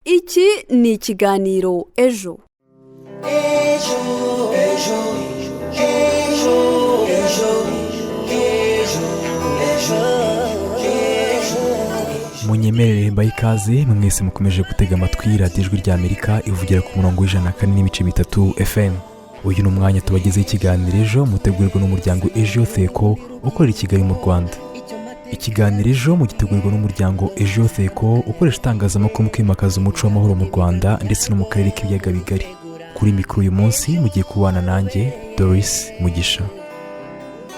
Iki ni ikiganiro ejo. Munyemerere mbaye ikaze mwese mukomeje gutega amatwi radiyo ijwi rya Amerika ivugira ku murongo w'104.3 FM. Uyu ni umwanya tubagezeho ikiganiro ejo mutegurirwa n'umuryango Ejo Theko ukorera i Kigali mu Rwanda. Ikiganiro ejo mugitegurirwa n'umuryango Ejo Theko ukoresha itangazamakuru mu kwimakaza umuco w'amahoro mu Rwanda ndetse no mu karere k'ibiyaga bigari. Kuri mikoro uyu munsi mugiye kubana nanjye Doris Mugisha.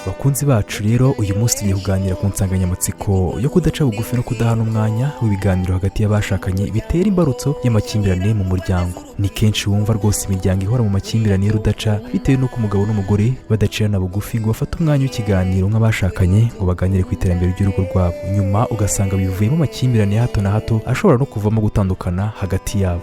Bakunzi bacu rero uyu munsi tugiye kuganira ku nsanganyamatsiko yo kudaca bugufi no kudahana umwanya w'ibiganiro hagati y'abashakanye bitera imbarutso y'amakimbirane mu muryango. Ni kenshi wumva rwose imiryango ihora mu makimbirane y'urudaca bitewe n'uko umugabo n'umugore badacirana bugufi ngo bafate umwanya w'ikiganiro nk'abashakanye ngo baganire ku iterambere ry'urugo rwabo. Nyuma ugasanga bivuyemo amakimbirane ya hato na hato ashobora no kuvamo gutandukana hagati yabo.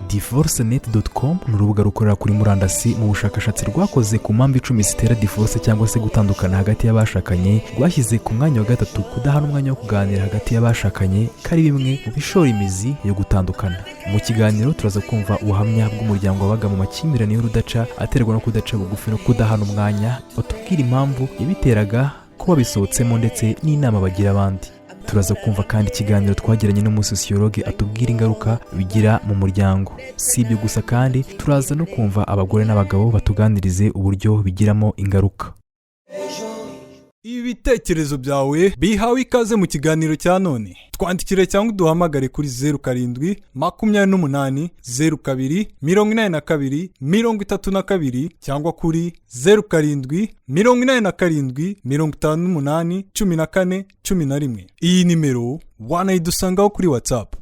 Divorcenet.com ni urubuga rukorera kuri murandasi mu bushakashatsi rwakoze ku mpamvu 10 zitera divorce cyangwa se gutandukana hagati y'abashakanye, rwashyize ku mwanya wa gatatu kudahana umwanya wo kuganira hagati y'abashakanye kari bimwe mu bishora imizi yo gutandukana. Mu kiganiro turaza kumva ubuhamya bw'umuryango wabaga mu makimbirane y'urudaca aterwa no kudaca bugufi no kudahana umwanya, batubwira impamvu yabiteraga, ko babisohotsemo ndetse n'inama bagira abandi. Turaza kumva kandi ikiganiro twagiranye n'umusosiyologe atubwira ingaruka bigira mu muryango. Si ibyo gusa kandi turaza no kumva abagore n'abagabo batuganirize uburyo bigiramo ingaruka. Ibitekerezo byawe bihawe ikaze mu kiganiro cya none. Twandikire cyangwa duhamagare kuri 07 28 02 82 32 cyangwa kuri 07 87 58 14 11. Iyi nimero wanayidusangaho kuri WhatsApp.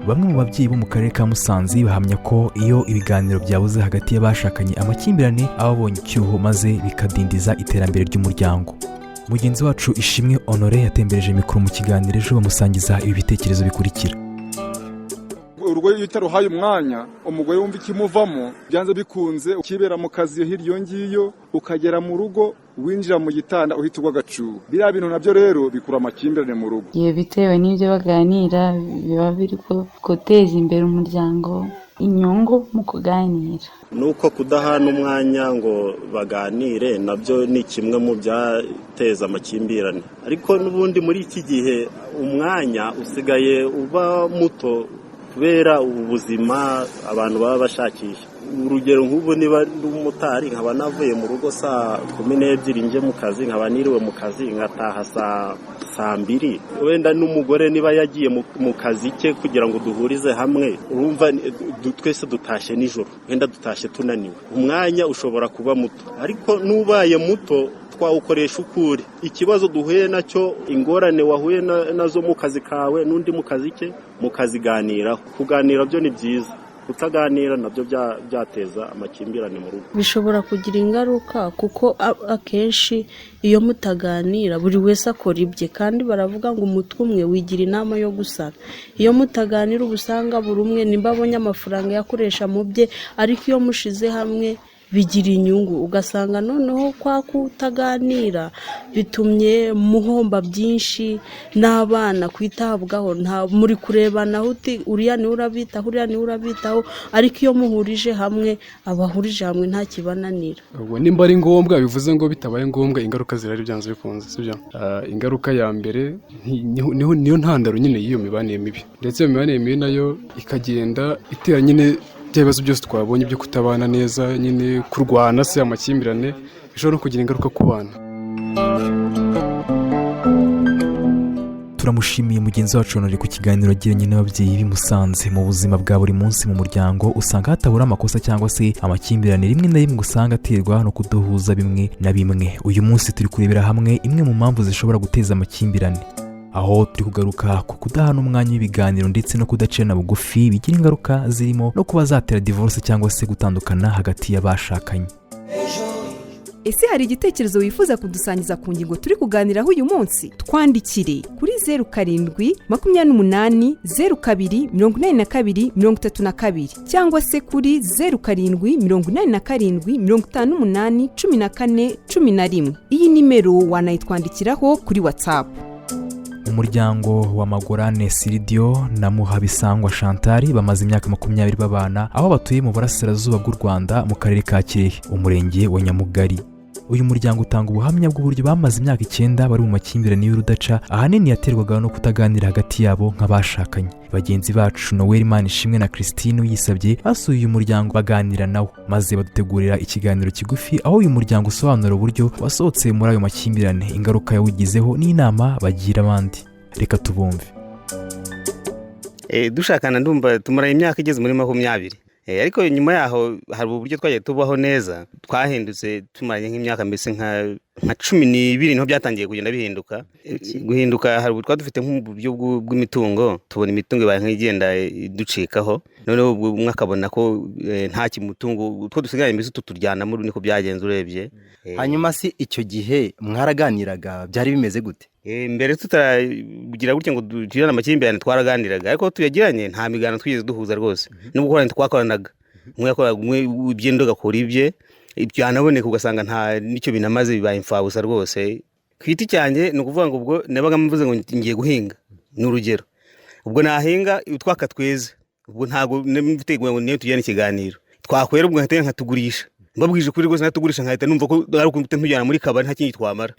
Bamwe mu babyeyi bo mu karere ka Musanze bahamya ko iyo ibiganiro byabuze hagati y'abashakanye amakimbirane ababonye icyuho maze bikadindiza iterambere ry'umuryango. Mugenzi wacu Ishimwe Honore yatembereje mikoro mu kiganiro ejo bamusangiza ibi bitekerezo bikurikira. Urugo yitaruhaye umwanya umugore wumva ikimuvamo byanze bikunze ukibera mu kazi hiryo ngiyo ukagera mu rugo winjira mu gitanda uhita ugagacu. Biriya bintu nabyo rero bikura amakimbirane mu rugo. Iyo bitewe n'ibyo baganira biba biri guteza imbere umuryango, inyungu mu kuganira. Nuko kudahana umwanya ngo baganire nabyo ni kimwe mu byateza amakimbirane. Ariko n'ubundi muri iki gihe umwanya usigaye uba muto kubera ubuzima abantu baba bashakisha. Urugero nk'ubu niba umumotari nkaba navuye mu rugo saa 12 nje mu kazi, nkaba niriwe mu kazi ngataha saa 2, wenda n'umugore niba yagiye mu kazi ke kugira ngo duhurize hamwe, urumva twese dutashe nijoro, wenda dutashe tunaniwe, umwanya ushobora kuba muto. Ariko nubaye muto twawukoresha ukuri. Ikibazo duhuye nacyo, ingorane wahuye nazo mu kazi kawe n'undi mu kazi ke, mukaziganira. Kuganira byo ni byiza, kutaganira nabyo byateza amakimbirane mu rugo. Bishobora kugira ingaruka kuko akenshi iyo mutaganira buri wese akora ibye, kandi baravuga ngo umutwe umwe wigira inama yo gusara. Iyo mutaganira ubusanga buri umwe nimba abonye amafaranga yakoresha mu bye, ariko iyo mushize hamwe bigira inyungu. Ugasanga noneho kwa kutaganira bitumye muhomba byinshi, n'abana kwitabwaho nta muri kurebana uti uriya ni urabitaho uriya ni urabitaho, ariko iyo muhurije hamwe abahurije hamwe nta kibananira. Ubwo nimba ari ngombwa bivuze ngo bitabaye ngombwa ingaruka zirari byanze bikunze, sibyo? Ingaruka ya mbere niyo ntandaro nyine y'iyo mibanire mibi, ndetse iyo mibanire mibi nayo ikagenda itera nyine ibibazo byose twabonye byo kutabana neza, nyine kurwana se amakimbirane bishobora no kugira ingaruka ku bana. Turamushimiye mugenzi wacu Honore ku kiganiro agiranye n'ababyeyi b'imusanze. Mu buzima bwa buri munsi mu muryango usanga hatabura amakosa cyangwa se amakimbirane rimwe na rimwe usanga aterwa no kudahuza bimwe na bimwe. Uyu munsi turi kurebera hamwe imwe mu mpamvu zishobora guteza amakimbirane, aho turi kugaruka ku kudahana umwanya w'ibiganiro ndetse no kudacirana bugufi bigira ingaruka zirimo no kuba zatera divorce cyangwa se gutandukana hagati y'abashakanye. Ese hari igitekerezo wifuza kudusangiza ku ngingo turi kuganiraho uyu munsi? Twandikire kuri 07 28 02 82 32 cyangwa se kuri 07 87 58 14 11. Iyi nimero wanayitwandikiraho kuri WhatsApp. umuryango wa Magorane Siridio na Muhabisangwa Chantal bamaze imyaka 20 babana aho batuye mu burasirazuba bw'u Rwanda mu karere ka Kirehe umurenge wa Nyamugari. Uyu muryango utanga ubuhamya bw'uburyo bamaze imyaka 9 bari mu makimbirane y'urudaca ahanini yaterwaga no kutaganira hagati yabo nk'abashakanye. Bagenzi bacu Noel Manishimwe na Christine Uyisabye basuye uyu muryango baganira nawo maze badutegurira ikiganiro kigufi aho uyu muryango usobanura uburyo wasohotse muri ayo makimbirane, ingaruka yawugizeho n'inama bagira abandi. Reka tubumve. Dushakana ndumva tumara imyaka igeze muri 20. Ariko nyuma yaho hari uburyo twagiye tubaho neza, twahindutse tumaranye nk'imyaka mbese nka 12 niho byatangiye kugenda bihinduka. Guhinduka hari ubwo dufite nk'uburyo bw'imitungo, tubona imitungo ibaye nk'igenda ducikaho, noneho umwe akabona ko nta kimutungo utwo dusigaye mbese tuturyana muri niko byagenze urebye. Hanyuma si icyo gihe mwaraganiraga byari bimeze gute? Mbere tutaragira gutya ngo tugirane amakimbirane twaraganiraga, ariko tuyagiranye nta migano twigeze duhuza rwose. Nubwo korana twakoranaga, umwe yakoraga ibyendo gakora ibye, ibyo yanaboneka ugasanga nta nicyo binamaze bibaye imfabusa rwose. Kwiti cyanjye no kuvuga ngo ubwo nabaga mvuze ngo ngiye guhinga n'urugero, ubwo nahinga utwaka tweze, ubwo ntago mfiteguye ngo niyo tujyane ikiganiro, twakwera ubwo nkateye nkatugurisha, mbabwije kuri rwose nkatugurisha nkahita numva ko ari uko ntujyana muri kabari nta kintu twamara.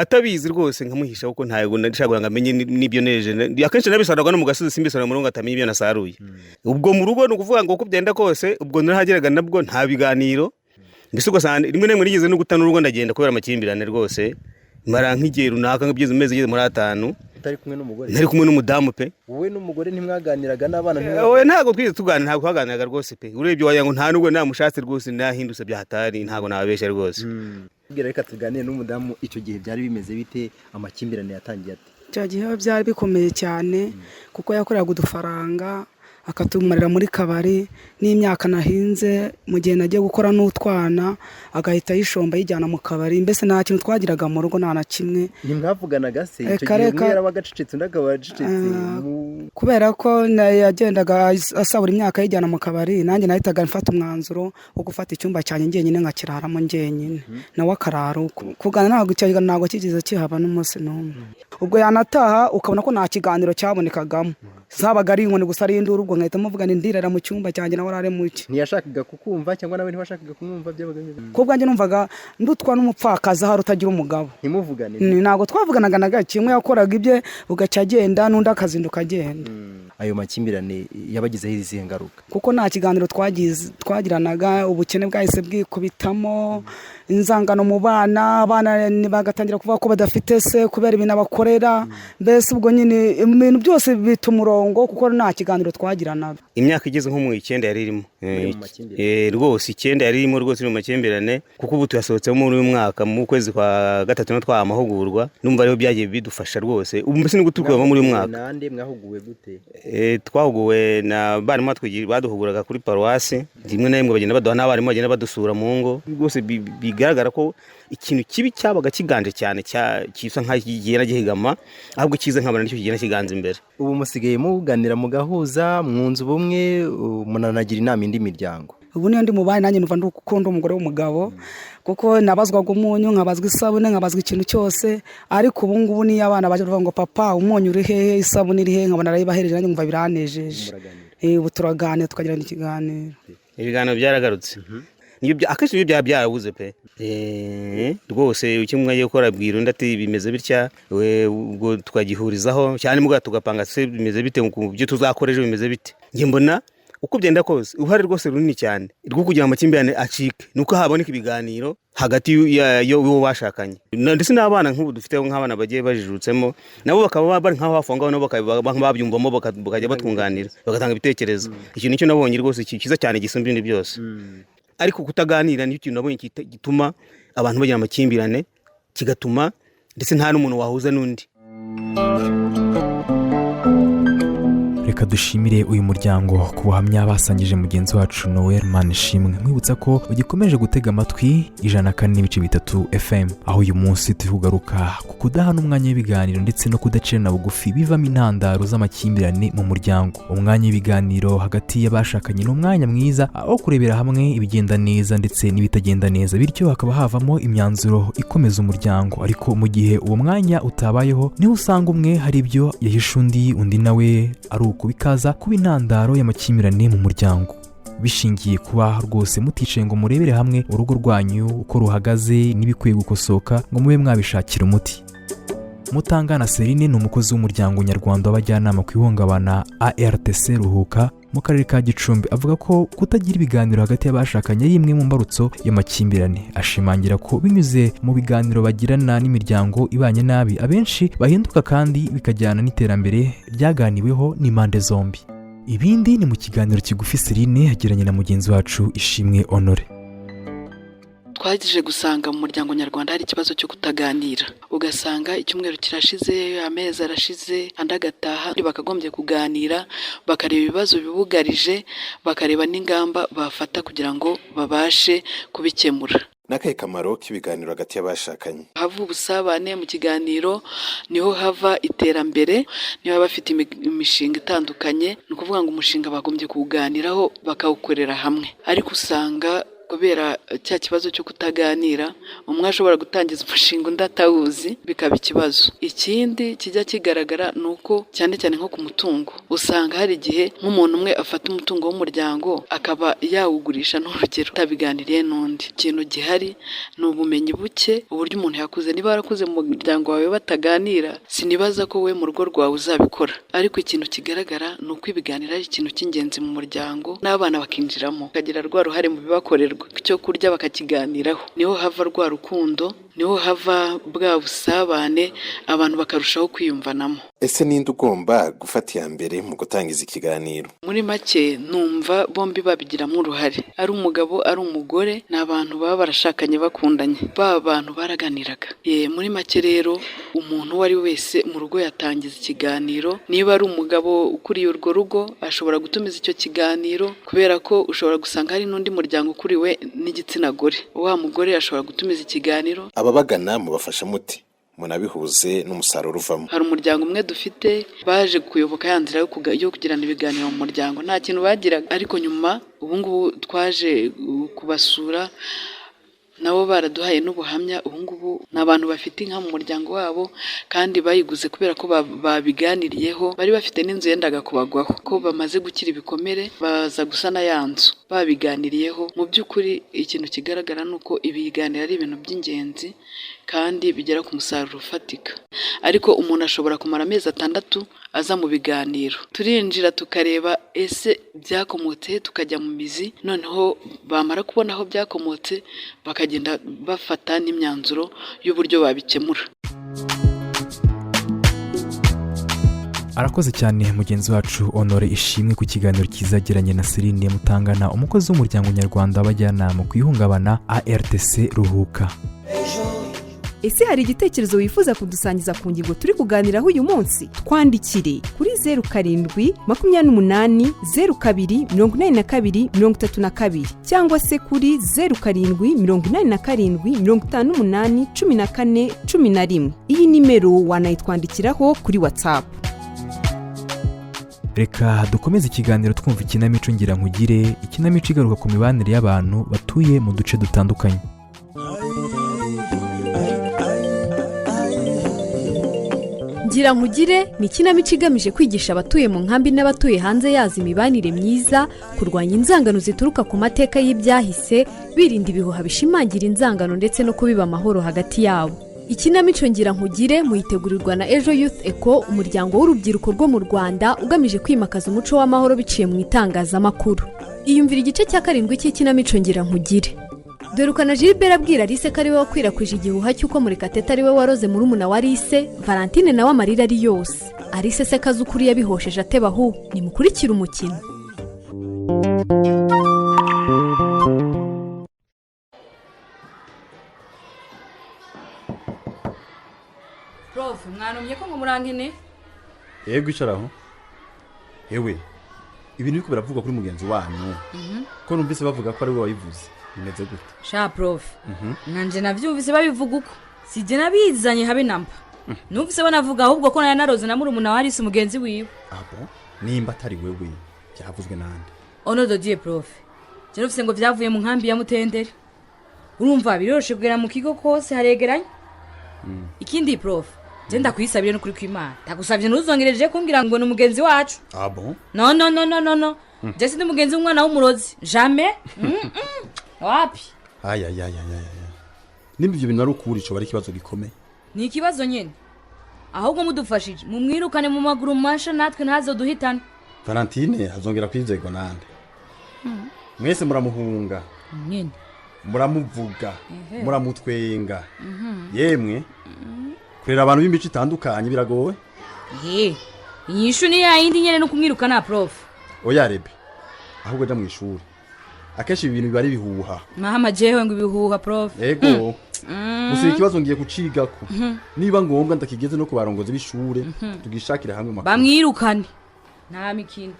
Atabizi rwose nkamuhisha kuko ntago ndashaka ngamenye nibyo neje. Akenshi nabisaraga no mu gasozi simbisara mu rungo atamenye ibyo nasaruye. Ubwo mu rugo no kuvuga ngo uko byenda kose, ubwo narahageraga nabwo nta biganiro. Mbese ugasanga rimwe nemwe nigeze no gutana urugo ndagenda kubera amakimbirane rwose. Mara nk'igihe runaka nk'ibyiza umeze igeze muri 5. Utari kumwe n'umugore? Nari kumwe n'umudamu pe. Wowe n'umugore ntimwaganiraga n'abana Wowe ntago twize tuganira, ntago twaganiraga rwose pe. Urebye waya ngo nta nubwo namushatse rwose nahindutse byahatari, ntago nababesha rwose. Reka tuganire n'umudamu, icyo gihe byari bimeze bite, amakimbirane yatangiye ate? Icyo gihe byari bikomeye cyane kuko yakoraga udufaranga akatumarira muri kabari, n'imyaka nahinze mu gihe nagiye gukora n'utwana agahita yishomba yijyana mu kabari. Mbese nta kintu twagiraga mu rugo nta na kimwe. Ntimwavuganaga se? Icyo gihe umwe yarabagacecetse undi akabacecetse? Kubera ko yagendaga asabura imyaka yijyana mu kabari, nanjye nahitaga mfata umwanzuro wo gufata icyumba cyanjye njyenyine nkakiraramo njyenyine, nawe akarara uko. Kugana ntago kigeze kihaba n'umunsi n'umwe. Ubwo yanataha ukabona ko nta kiganiro cyabonekagamo, zabaga ari inkoni gusa ari induru. Ubwo nkahita muvugana ndirara mu cyumba cyanjye nawe arare mu cye. Ntiyashakaga kukumva cyangwa nawe ntibashakaga kumwumva byabaga bimeze? Ko bwanjye numvaga ndutwa n'umupfakazi hari utagira umugabo. Ntimuvugane? Ntago twavuganaga na gake, umwe yakoraga ibye ugaca agenda n'undi akazinduka agenda. Ayo makimbirane yabagizeho izihe ngaruka? Kuko nta kiganiro twagiranaga, ubukene bwahise bwikubitamo, inzangano mu bana bagatangira kuvuga ko badafite se kubera ibintu abakorera. Mbese ubwo nyine ibintu byose bita umurongo kuko nta kiganiro twagiranaga. Imyaka igeze nko mu 9 yari irimo. Rwose 9 yari irimo rwose mu makimbirane, kuko ubu tuyasohotse muri uyu mwaka mu kwezi kwa 3 no twa amahugurwa. Numva rero byagiye bidufasha rwose. Ubu mbese ni guturuka muri uyu mwaka. Nande mwahuguwe gute? Twahuguwe na barimo baduhuguraga kuri paruwasi, rimwe na rimwe bagenda baduha n'abarimu bagenda badusura mu ngo. Rwose bigaragara ko ikintu kibi cyabaga kiganje cyane cyisa nk'igera gihigama, ahubwo kize nkabana nicyo kigenda kiganza imbere. Ubu musigaye muganira mugahuza mwunzu bumwe, munanagira inama indi miryango? Ubu niyo ndi mubaye nanjye numva ndukunda umugore w'umugabo, kuko nabazwaga umunyu, nkabazwa isabune, nkabazwa ikintu cyose. Ariko ubu ngubu niyo abana baje bavuga ngo papa umunyu uri hehe, isabune iri hehe, nkabona arayibahereje, nanjye ngumva biranejeje. Ubu turaganira tukagira n'ikiganiro. Ibiganiro byaragarutse. Akenshi ibyo byarabuze pe. Rwose ukimwe agiye gukora bwira undi ati bimeze bitya, ubwo tukagihurizaho cyane muga tugapanga se bimeze bite, mu byo tuzakoreje bimeze bite. Nge mbona uko byenda kose uruhare rwose runini cyane rwo kugira amakimbirane acike, nuko haboneka ibiganiro hagati yo bashakanye. Ndetse n'abana nk'ubu dufite nk'abana bagiye bajijutsemo, nabo bakaba bari nk'aho hafongaho, nabo babyumvamo bakajya batwunganira bagatanga ibitekerezo. Ikintu nicyo nabonye rwose kiza cyane gisumba ibindi byose. Ariko kutaganira nicyo kintu nabonye gituma abantu bagira amakimbirane, kigatuma ndetse nta n'umuntu wahuza n'undi. reka dushimire uyu muryango ku buhamya basangije mugenzi wacu Noel Manishimwe, mwibutsa ko ugikomeje gutega amatwi 104.3 FM, aho uyu munsi turi kugaruka ku kudahana umwanya w'ibiganiro ndetse no kudacirana bugufi bivamo intandaro z'amakimbirane mu muryango. Umwanya w'ibiganiro hagati y'abashakanye ni umwanya mwiza aho kurebera hamwe ibigenda neza ndetse n'ibitagenda neza, bityo hakaba havamo imyanzuro ikomeza umuryango. Ariko mu gihe uwo mwanya utabayeho, niho usanga umwe hari ibyo yahisha undi nawe ari uko bikaza kuba intandaro y'amakimbirane mu muryango, bishingiye kuba rwose muticaye ngo murebere hamwe urugo rwanyu uko ruhagaze n'ibikwiye gukosoka ngo mube mwabishakira umuti. Mutangana Celine ni umukozi w'umuryango nyarwanda w'abajyanama ku ihungabana ARTC Ruhuka mu karere ka Gicumbi, avuga ko kutagira ibiganiro hagati y'abashakanye ari imwe mu mbarutso y'amakimbirane. Ashimangira ko binyuze mu biganiro bagirana n'imiryango ibanye nabi, abenshi bahinduka kandi bikajyana n'iterambere ryaganiweho n'impande zombi. Ibindi ni mu kiganiro kigufi Celine yagiranye na mugenzi wacu Ishimwe Honore. Twagije gusanga mu muryango nyarwanda hari ikibazo cyo kutaganira, ugasanga icyumweru kirashize, amezi arashize, andi agataha, bakagombye kuganira bakareba ibibazo bibugarije, bakareba n'ingamba bafata kugira ngo babashe kubikemura. Nakaye kamaro k'ibiganiro hagati y'abashakanye. Hava ubusabane mu kiganiro, niho hava iterambere, niho bafite imishinga itandukanye, ni ukuvuga ngo umushinga bagombye kuganiraho bakawukorera hamwe. Ariko usanga kubera cya kibazo cyo kutaganira, umwe ashobora gutangiza umushinga undi atawuzi, bikaba ikibazo. Ikindi kijya kigaragara ni uko cyane cyane nko ku mutungo, usanga hari igihe nk'umuntu umwe afata umutungo w'umuryango akaba yawugurisha, n'urugero utabiganiriye n'undi. Ikintu gihari ni ubumenyi buke, uburyo umuntu yakuze. Niba warakuze mu muryango wawe bataganira, sinibaza ko we mu rugo rwawe uzabikora. Ariko ikintu kigaragara ni uko ibiganiro ari ikintu cy'ingenzi mu muryango, n'abana bakinjiramo bakagira rwa ruhare mu bibakorerwa, icyo kurya bakakiganiraho. Niho hava rwa rukundo, niho hava bwa busabane, abantu bakarushaho kwiyumvanamo. Ese ninde ugomba gufata iya mbere mu gutangiza ikiganiro? Muri make numva bombi babigiramo uruhare, ari umugabo ari umugore, n'abantu baba barashakanye bakundanye, bantu baraganiraga. Muri make rero umuntu uwo ari we wese mu rugo yatangiza ikiganiro. Niba ari umugabo ukuriye urwo rugo, ashobora gutumiza icyo kiganiro, kubera ko ushobora gusanga hari n'undi muryango ukuriwe n'igitsina gore, wa mugore ashobora gutumiza ikiganiro. Ababagana mubafasha muti munabihuze n'umusaruro uvamo? Hari umuryango umwe dufite baje kuyoboka ya nzira yo kugirana ibiganiro mu muryango, nta kintu bagiraga, ariko nyuma ubungubu twaje kubasura, nabo baraduhaye n'ubuhamya. Ubungubu ni abantu bafite inka mu muryango wabo, kandi bayiguze kubera ko babiganiriyeho. Bari bafite n'inzu yendaga kubagwaho, ko bamaze gukira ibikomere baza gusana ya nzu babiganiriyeho. Mu by'ukuri ikintu kigaragara ni uko ibiganiro ari ibintu by'ingenzi kandi bigera ku musaruro ufatika. Ariko umuntu ashobora kumara amezi 6 aza mu biganiro, turinjira tukareba ese byakomotse, tukajya mu mizi, noneho bamara kubona aho byakomotse bakagenda bafata n'imyanzuro y'uburyo babikemura. Arakoze cyane mugenzi wacu Honore Ishimwe ku kiganiro kizagiranye na Celine Mutangana, umukozi w'umuryango nyarwanda w'abajyanama ku ihungabana ARTC Ruhuka. Ese hari igitekerezo wifuza kudusangiza ku ngingo turi kuganiraho uyu munsi? Twandikire kuri 0728024232 cyangwa se kuri 0787581411. Iyi nimero wanayitwandikiraho kuri WhatsApp. Reka dukomeze ikiganiro twumva ikinamico ngira nkugire, ikinamico igaruka ku mibanire y'abantu batuye mu duce dutandukanye. Ngira nkugire ni ikinamico igamije kwigisha abatuye mu nkambi n'abatuye hanze yazo imibanire myiza, kurwanya inzangano zituruka ku mateka y'ibyahise, birinda ibihuha bishimangira inzangano ndetse no kubiba amahoro hagati yabo. Ikinamico ngira nkugire muyitegurirwa na Ejo Youth Eco, umuryango w'urubyiruko rwo mu Rwanda ugamije kwimakaza umuco w'amahoro biciye mu itangazamakuru. Iyumvira igice cya 7 cy'ikinamico ngira nkugire. Dorukana Gilbert abwira Alice ko ari we wakwirakwije igihuha cy'uko Murekatete ari we waroze murumuna wa Alice, Valentine nawe amarira ari yose. Alice se kazi ukuri yabihosheje atebaho, nimukurikira umukino. Prof, mwanumye ko murangine? Yego icaraho. hewe ibintu biko biravuga kuri mugenzi wanyu ko numvise bavuga ko ari we wabivuze bimeze gute sha prof nanje navyumvise babivuga uko sije nabizanye habe namba numvise banavuga ahubwo ko naroze na murumuna wari se mugenzi wiwe abo nimba atari wewe byavuzwe nande ono dodiye prof je nufise ngo vyavuye mu nkambi ya Mutendere urumva biroroshe kugera mu kigo kose haregeranye ikindi prof je ndakwisabire no kuri kwimana ndagusavye ntuzongereje kumbwira ngo n'umugenzi wacu abo no je sindi mugenzi w'umwana w'umurozi jamais wapi aya nimba ibyo bintu ari ukuri cyo bari kibazo gikomeye ni ikibazo nyene ahubwo mudufashije mumwirukane mu maguru masha natwe ntazo duhitana Valentine hazongera kwizego nande mwese muramuhunga nyene muramuvuga muramutwenga yemwe kurera abantu b'imico itandukanye biragowe inyishu ni yindi nyene no kumwirukana prof oya rebe ahubwo ja mu ishuri akeshi ibintu bibari bihuha mama jewe ngo ibihuha prof ego gusa ikibazo ngiye kucigako niba ngombwa ndakigeze no kubarongoza b'ishure tugishakira hamwe makuru bamwirukane nta mikino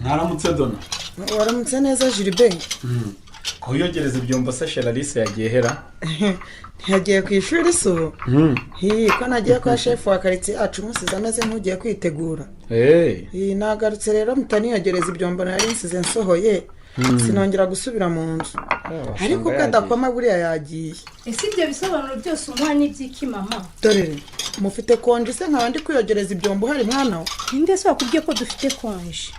Mwaramutse Dona. Waramutse neza Gilbert. Ko yogereza ibyombo se Sheralise yagiye hera. Yagiye ku ishuri so. Ko nagiye kwa chef wa quartier yacu musize ameze nk'ugiye kwitegura. Nagarutse rero mutani yogereza ibyombo nari nsize nsohoye. Sinongera gusubira mu nzu. Ariko kadakoma buriya yagiye. Ese ibyo bisobanuro byose umwana ibyiki mama? Dore mufite konje se nkabandi kuyogereza ibyombo hari mwana we. Ninde se wakubwiye ko dufite konje?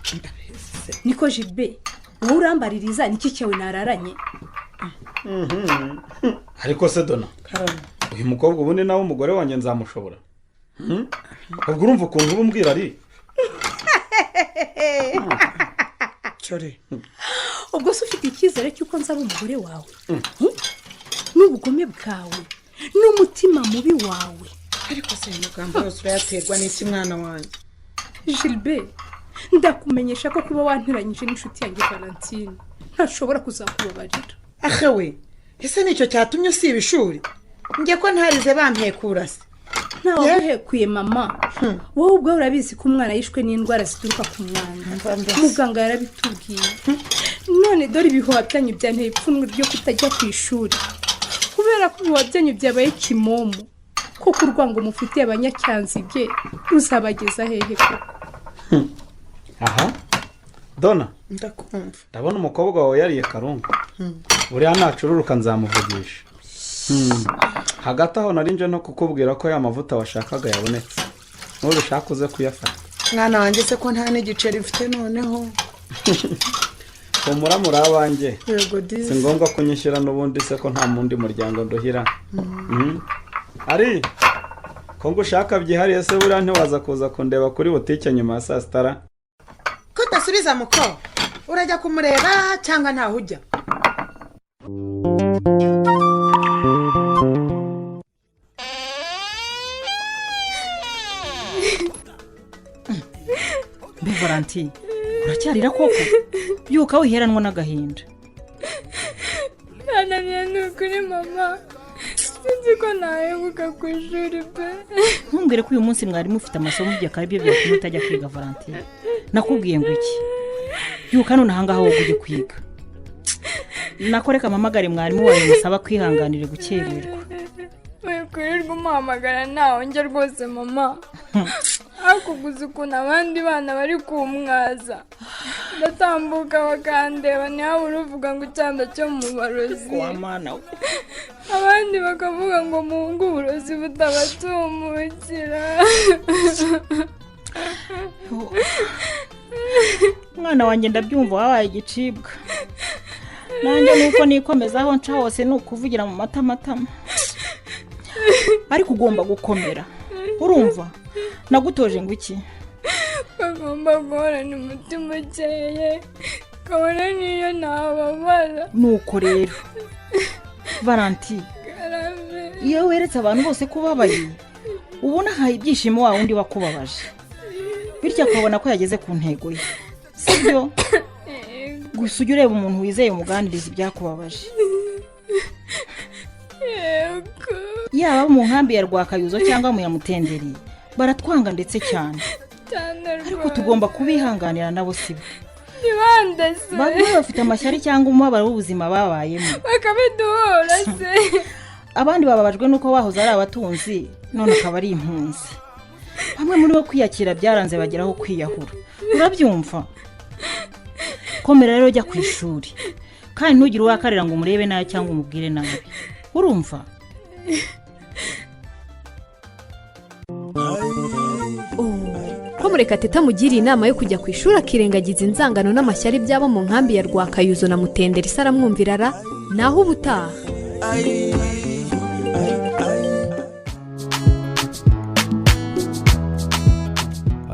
Niko Gilbert wowe urambaririza niki cyawe nararanye ariko se Dona uyu mukobwa ubundi nawe umugore wanjye nzamushobora ubwo urumva ukuntu ubumbwira ari Chore ubwo se ufite icyizere cy'uko nzaba umugore wawe n'ubugome bwawe n'umutima mubi wawe ariko se umugambo wose urayaterwa n'iki mwana wanjye Gilbert ndakumenyesha ko kuba wantiranyije n'inshuti yanjye Valentine ntashobora kuzakubabarira ahewe ese nicyo cyatumye usiba ishuri ngiye ko ntarize bampekura se ntawahekuye mama wowe ubwo urabizi ko umwana yishwe n'indwara zituruka ku mwanda muganga yarabitubwiye none dore ibihuha byanyu byanteye ipfunwe ryo kutajya ku ishuri kubera ko ibihuha byanyu byabaye kimomo ko kurwanga mufitiye abanyacyanzige uzabageza hehe koko aha Dona ndakumva ndabona umukobwa wawe yariye karungu uriya nacururuka nzamuvugisha hagati aho narinje no kukubwira ko ya mavuta washakaga yabonetse n'ubishaka uze kuyafata mwana wanjye se ko nta n'igiceri mfite noneho muri abanjye yego disi si ngombwa kunyishyura n'ubundi se ko nta mundi muryango nduhira ari ko ngo ushaka byihariye se buriya ntiwaza kuza kundeba kuri butike nyuma ya saa sitara ko udasubiza muko urajya kumureba cyangwa ntaho ujya Valentine uracyarira koko byuka wiheranwa n'agahinda Nana kuri mama sinzi ko nahebuka ku ishuri pe ntumbwire ko uyu munsi mwari mufite amasomo by'akaye byo byatuma utajya kwiga Valentine nakubwiye ngo iki byuka none ahangaha wowe ujye kwiga nakoreka amamagare mwarimu wawe musaba kwihanganira gukererwa wirirwa umuhamagara nawe njye rwose mama akuguza ukuntu abandi bana bari kumwaza ndatambuka bakandeba ntihabure uvuga ngo icyanda cyo mu barozi abandi bakavuga ngo muhungu uburozi butabatumukira mwana wanjye ndabyumva wabaye igicibwa nanjye nuko nikomeza aho nca hose ni ukuvugira mu matamatama ariko ugomba gukomera urumva nagutoje ngo iki bagomba guhorana umutima ukeye kabona niyo ntababara nuko rero Valentine iyo weretse abantu bose ko ubabaye ubona haye ibyishimo wa wundi wakubabaje bityo akabona ko yageze ku ntego ye sibyo gusa ujye ureba umuntu wizeye umuganiriza ibyakubabaje yaba mu nkambi ya Rwakayuzo cyangwa mu ya Mutenderi baratwanga ndetse cyane ariko tugomba kubihanganira nabo sibo ntibande se bamwe bafite amashyari cyangwa umubabaro w'ubuzima babayemo bakabiduhora se abandi bababajwe nuko bahoze ari abatunzi none akaba ari impunzi bamwe muri bo kwiyakira byaranze bageraho kwiyahura urabyumva komera rero jya ku ishuri kandi ntugire uwakarira ngo umurebe nabi cyangwa umubwire nabi urumva ko Murekatete amugiriye inama yo kujya ku ishuri akirengagiza inzangano n'amashyari byabo mu nkambi ya Rwakayuzo na Mutenderi se aramwumvira ra naho ubutaha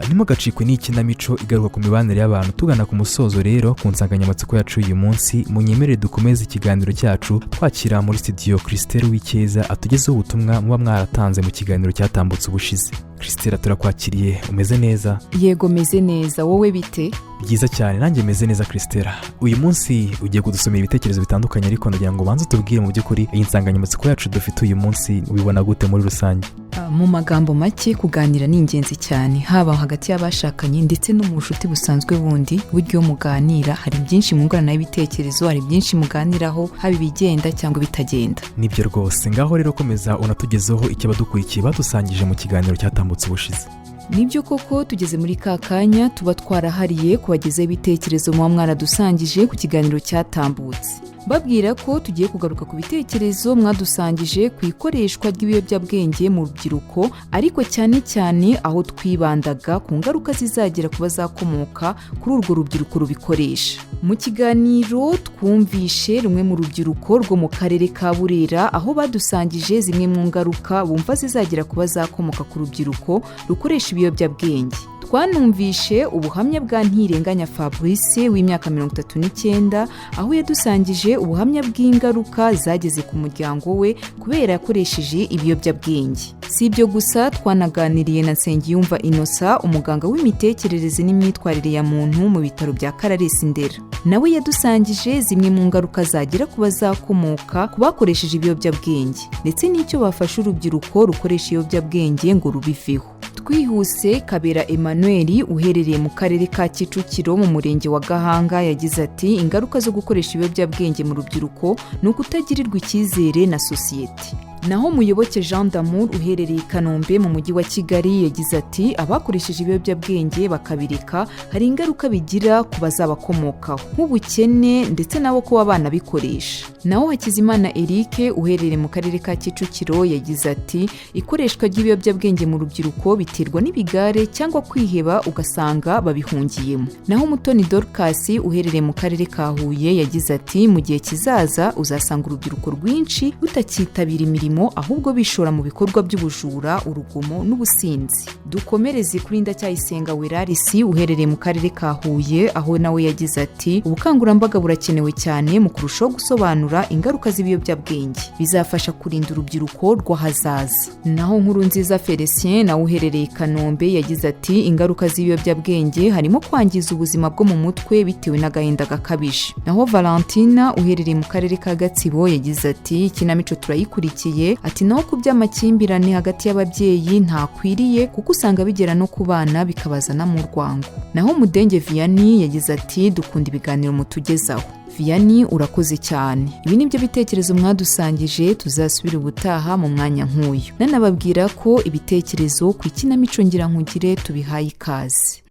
ntimugacikwe n'ikinamico igaruka ku mibanire y'abantu tugana ku musozo rero ku nsanganyamatsiko yacu uyu munsi munyemere dukomeze ikiganiro cyacu twakira muri studio Christelle Uwicyeza atugezeho ubutumwa muba mwaratanze mu kiganiro cyatambutse ubushize. Christelle turakwakiriye umeze neza? Yego meze neza wowe bite? Byiza cyane nanjye meze neza Christelle. Uyu munsi ugiye kudusomera ibitekerezo bitandukanye ariko ndagira ngo banze tubwire mu by'ukuri iyi nsanganyamatsiko yacu dufite uyu munsi ubibona gute muri rusange? Mu magambo make kuganira ni ingenzi cyane haba hagati y'abashakanye ndetse no mu bucuti busanzwe bundi buryo muganira hari byinshi mungurana y'ibitekerezo hari byinshi muganiraho haba ibigenda cyangwa bitagenda. Nibyo rwose ngaho rero komeza unatugezeho icyo badukurikiye badusangije mu kiganiro cyatambutse ubushize. Nibyo koko tugeze muri ka kanya tuba twarahariye kubagezaho ibitekerezo muba mwaradusangije ku kiganiro cyatambutse babwira ko tugiye kugaruka ku bitekerezo mwadusangije ku ikoreshwa ry'ibiyobyabwenge mu rubyiruko ariko cyane cyane aho twibandaga ku ngaruka zizagera ku bazakomoka kuri urwo rubyiruko rubikoresha. Mu kiganiro twumvishe rumwe mu rubyiruko rwo mu karere ka Burera aho badusangije zimwe mu ngaruka bumva zizagera ku bazakomoka ku rubyiruko rukoresha ibiyobyabwenge. Twanumvishe ubuhamya bwa Ntirenganya Fabrice w'imyaka 39 aho yadusangije ubuhamya bw'ingaruka zageze ku muryango we kubera yakoresheje ibiyobyabwenge. Si ibyo gusa twanaganiriye na Nsengiyumva Innocent umuganga w'imitekerereze n'imyitwarire ya muntu mu bitaro bya Kararesi Ndera. Nawe yadusangije zimwe mu ngaruka zagira ku bazakomoka ku bakoresheje ibiyobyabwenge ndetse n'icyo bafasha urubyiruko rukoresha ibiyobyabwenge ngo rubiveho. Twihuse Kabera Emmanuel uherereye mu karere ka Kicukiro mu murenge wa Gahanga yagize ati ingaruka zo gukoresha ibiyobyabwenge mu rubyiruko ni ukutagirirwa icyizere na sosiyete. Naho Muyoboke Jean d'Amour uherereye i Kanombe mu mujyi wa Kigali yagize ati abakoresheje ibiyobyabwenge bakabireka hari ingaruka bigira ku bazabakomokaho nk'ubukene ndetse nabo kuba abana bikoresha. Naho Hakizimana Eric uherereye mu karere ka Kicukiro yagize ati ikoreshwa ry'ibiyobyabwenge mu rubyiruko biterwa n'ibigare cyangwa kwiheba ugasanga babihungiyemo. Naho Mutoni Dorcas uherereye mu karere ka Huye yagize ati mu gihe kizaza uzasanga urubyiruko rwinshi rutakitabira imirimo ahubwo bishora mu bikorwa by'ubujura urugomo n'ubusinzi. Dukomereze kuri Ndacyayisenga Werarisi uherereye mu karere ka Huye aho nawe yagize ati ubukangurambaga burakenewe cyane mu kurushaho gusobanura ingaruka z'ibiyobyabwenge bizafasha kurinda urubyiruko rw'ahazaza. Naho Nkurunziza Felicien nawe uherereye i Kanombe yagize ati ingaruka z'ibiyobyabwenge harimo kwangiza ubuzima bwo mu mutwe bitewe n'agahinda gakabije. Naho Valentina uherereye mu karere ka Gatsibo yagize ati ikinamico turayikurikiye ati naho ku by'amakimbirane hagati y'ababyeyi ntakwiriye kuko usanga bigera no ku bana bikabazana mu rwango. Naho Mudenge Vianney yagize ati dukunda ibiganiro mutugezaho. Vianney urakoze cyane. Ibi nibyo bitekerezo mwadusangije tuzasubira ubutaha mu mwanya nk'uyu. Nanababwira ko ibitekerezo ku ikinamico ngira nkugire tubihaye ikaze.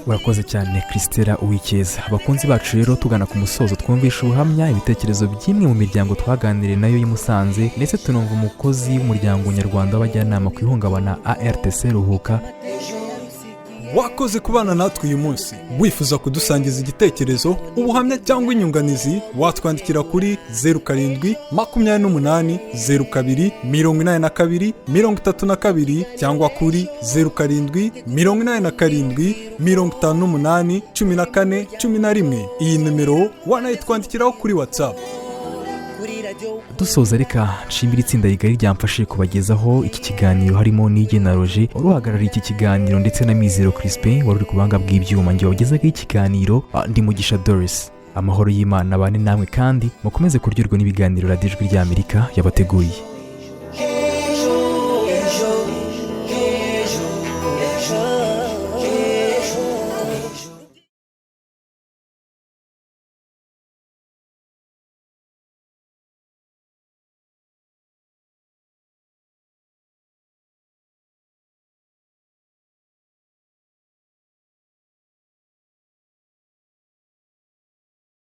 Urakoze cyane Christelle Uwicyeza. Abakunzi bacu rero tugana ku musozo twumvisha ubuhamya ibitekerezo by'imwe mu miryango twaganiriye nayo y'i Musanze ndetse tunumva umukozi w'umuryango nyarwanda w'abajyanama ku ihungabana ARTC Ruhuka. Wakoze kubana natwe uyu munsi. Wifuza kudusangiza igitekerezo, ubuhamya cyangwa inyunganizi, watwandikira kuri 0728028232 cyangwa kuri 0787581411. Iyi nimero wanayitwandikiraho kuri WhatsApp. dusoza reka nshimira itsinda rigari ryamfashije kubagezaho iki kiganiro harimo n'ige na roger wari uhagarariye iki kiganiro ndetse na mizero crispin wari uri ku buhanga bw'ibyuma njye wagezaga ikiganiro ndi mugisha doris amahoro y'imana abane namwe kandi mukomeze kuryoherwa n'ibiganiro radiyo ijwi ry'amerika yabateguriye.